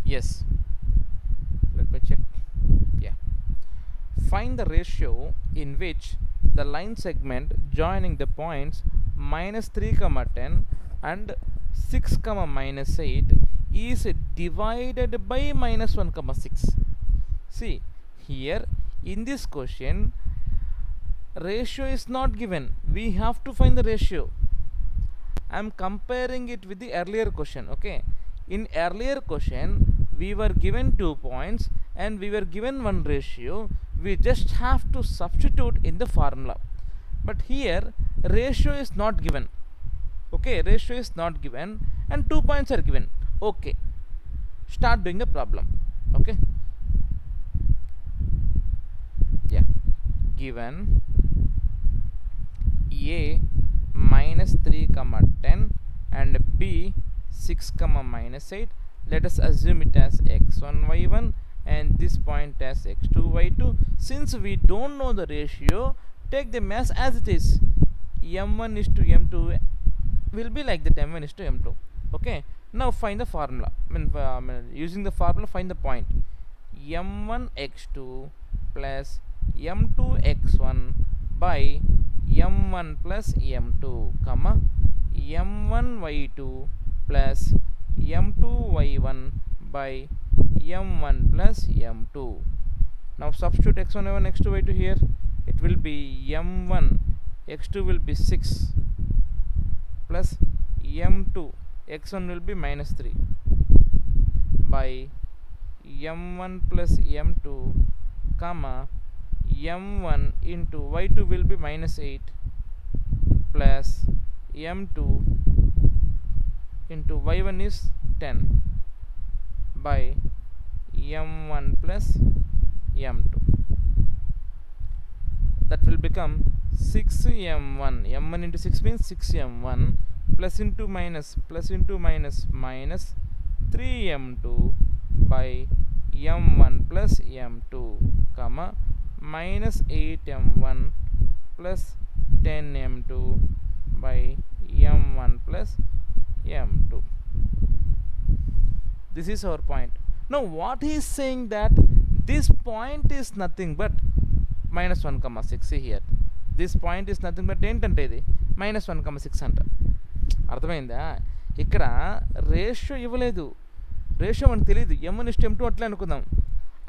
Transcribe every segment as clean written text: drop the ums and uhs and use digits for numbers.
Yes, let me check. Yeah, find the ratio in which the line segment joining the points minus 3 comma 10 and 6 comma minus 8 is divided by minus 1 comma 6. See here in this question, ratio is not given, we have to find the ratio. I am comparing it with the earlier question. Okay, in earlier question we were given 2 points and we were given one ratio, we just have to substitute in the formula. But here ratio is not given. Okay, ratio is not given and 2 points are given. Okay, start doing the problem. Okay, yeah, given a minus 3 comma 10 and b 6 comma minus 8, let us assume it as x1 y1 and this point as x2 y2. Since we don't know the ratio, take the mass as it is. m1 is to m2 will be like that, m1 is to m2. Okay, now find the formula. Using the formula, find the point. m1 x2 plus m2 x1 by m1 plus m2, comma m1 y2 plus m2 y1 by m1 plus m2. Now substitute x1 y1 x2 y2 here. It will be m1 x2 will be 6 plus m2 x1 will be minus 3 by m1 plus m2, comma m1 into y2 will be minus 8 plus m2 into y1 is 10 by m1 plus m2. That will become 6m1. m1 into 6 means 6m1 plus into minus minus 3m2 by m1 plus m2, comma minus 8m1 plus 10m2 by m1 plus m2. This is our point. Now what he is saying, that this point is nothing but minus 1 comma 6. See here, this point is nothing but ఏంటంటే ఇది minus 1 comma 6 అంట. అర్థమైందా? ఇక్కడ ratio ఇవ్వలేదు, ratio మనకు తెలియదు, m1 is to m2 అట్లా అనుకుందాం.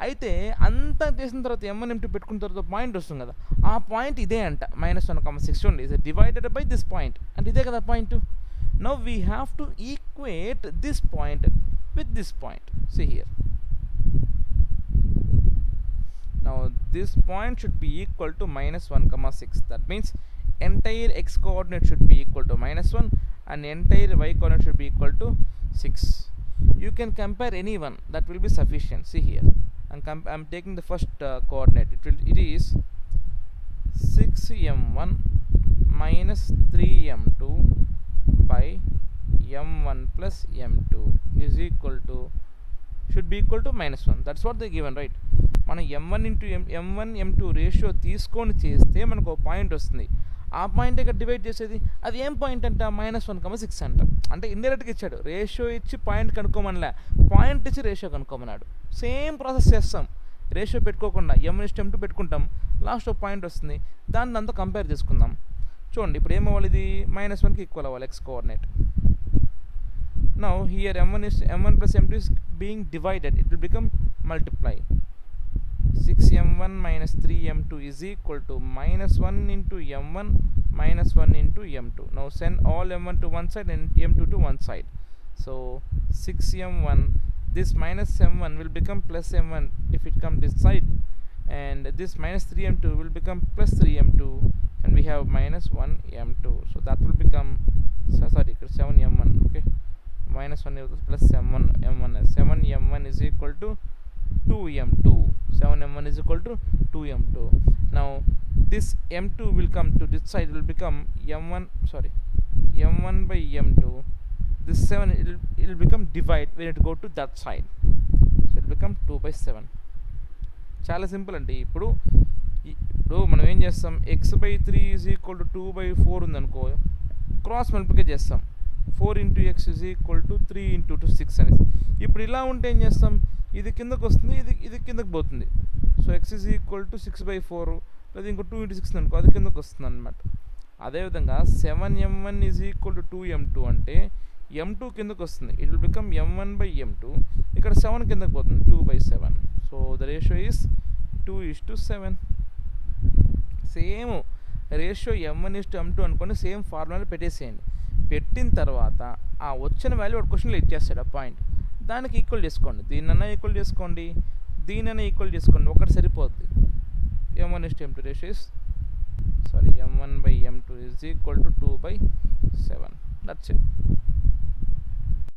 అయితే అంతా చేసిన తర్వాత m1 m2 పెట్టుకున్న తర్వాత పాయింట్ వస్తుంది కదా, ఆ పాయింట్ ఇదే అంట, minus 1 comma 6 చూడండి, is divided by this point, అంటే ఇదే కదా point. Now we have to equate this point with this point. See here, now this point should be equal to minus 1 comma 6. That means entire x coordinate should be equal to minus 1 and entire y coordinate should be equal to 6. You can compare any one, that will be sufficient. See here, I'm taking the first coordinate. It is 6m1 minus 3m2 by m1 plus m2 is equal to, should be equal to minus 1. That's what they given, right? మనం m1 into m1 m2 ratio తీసుకొని చేస్తే మనకు ఒక point వస్తుంది. ఆ point ఇక్కడ divide చేసేది, అది ఏం పాయింట్ అంట, minus 1 comma 6 అంట. అంటే ఇండైరెక్ట్గా ఇచ్చాడు, రేషియో ఇచ్చి పాయింట్ కనుక్కోమనిలే, పాయింట్ ఇచ్చి రేషియో కనుక్కోమన్నాడు. సేమ్ ప్రాసెస్ చేస్తాం, రేషియో పెట్టుకోకుండా m1 is to m2 పెట్టుకుంటాం, లాస్ట్ ఒక పాయింట్ వస్తుంది, దాన్ని అంతా కంపేర్ చేసుకుందాం. చూడండి ఇప్పుడు ఏమవ్వాలి, ఇది minus 1కి ఈక్వల్ అవ్వాలి x coordinate. Now here m1 plus m2 is being divided, it will become multiply. 6m1 minus 3m2 is equal to minus 1 into m1 minus 1 into m2. Now send all m1 to one side and m2 to one side. So 6m1, this minus m1 will become plus m1 if it comes this side, and this minus 3m2 will become plus 3m2, and we have minus 1m2. So that will become, sorry, 7m1. Okay, minus 1 plus m1 7m1 is equal to 2m2. 7m1 is equal to 2m2. Now this m2 will come to this side, will become m1 by m2. This 7 it will become divide when it go to that side, so it will become 2 by 7. చాలా simple అండి. ఇప్పుడు మనం ఏం చేస్తాం, x/3 is equal to 2/4 ఉందనుకో, cross multiplicate చేస్తాం, 4 into x is equal to 3 into 6 అనేసి. ఇప్పుడు ఇలా ఉంటే ఏం చేస్తాం, ఇది కిందకు వస్తుంది, ఇది కిందకు పోతుంది. So x is equal to 6/4 లేదా ఇంకో 2 × 6 అనుకో, అది కిందకు వస్తుంది అనమాట. అదేవిధంగా 7m1 is equal to 2m2 అంటే m2 కిందకు వస్తుంది, ఇట్ విల్ బికమ్ m1/m2. ఇక్కడ 7 కిందకు పోతుంది, 2/7. So the ratio is 2:7. Same ratio m1:m2 అనుకోండి, సేమ్ ఫార్ములాలో పెట్టేసేయండి. పెట్టిన తర్వాత ఆ వచ్చిన వాల్యూ ఒక క్వశ్చన్లో ఇచ్చేస్తాడు ఆ పాయింట్, దానికి ఈక్వల్ చేసుకోండి. దీన్నైనా ఈక్వల్ చేసుకోండి, దీనైనా ఈక్వల్ చేసుకోండి, ఒకటి సరిపోద్ది. m1:m2 ratio is m1/m2 is equal to 2/7. That's it.